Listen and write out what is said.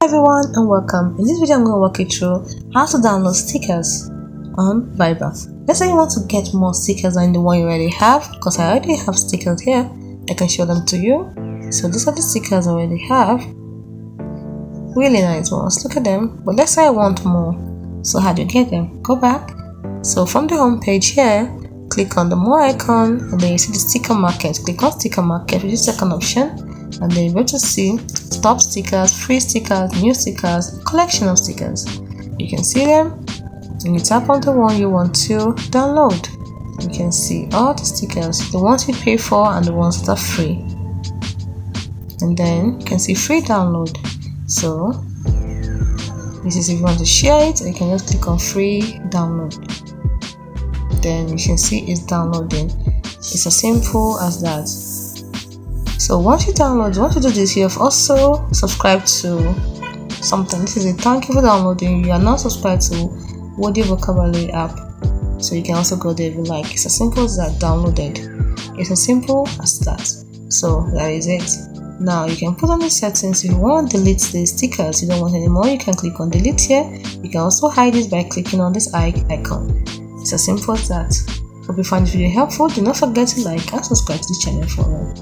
Hi everyone and welcome. In this video I'm going to walk you through how to download stickers on Viber. Let's say you want to get more stickers than the one you already have, because I already have stickers here. I can show them to you. So these are the stickers I already have. Really nice ones, look at them. But let's say I want more. So how do you get them? Go back. So from the home page here, click on the more icon and then you see the sticker market. Click on sticker market, which is the second option, and then you're able to see top stickers, free stickers, new stickers, collection of stickers. You can see them and you tap on the one you want to download. You can see all the stickers, the ones you pay for and the ones that are free. And then you can see free download. So this is if you want to share it, you can just click on free download. Then you can see it's downloading. It's as simple as that. So once you download, once you do this, you have also subscribed to something. This is a thank you for downloading. You are now subscribed to Wordly Vocabulary app. So you can also go there if you like. It's as simple as that, downloaded. It's as simple as that. So that is it. Now you can put on the settings. If you want to delete the stickers, you don't want anymore, you can click on delete here. You can also hide it by clicking on this icon. It's as simple as that. Hope you find this video helpful. Do not forget to like and subscribe to the channel for more.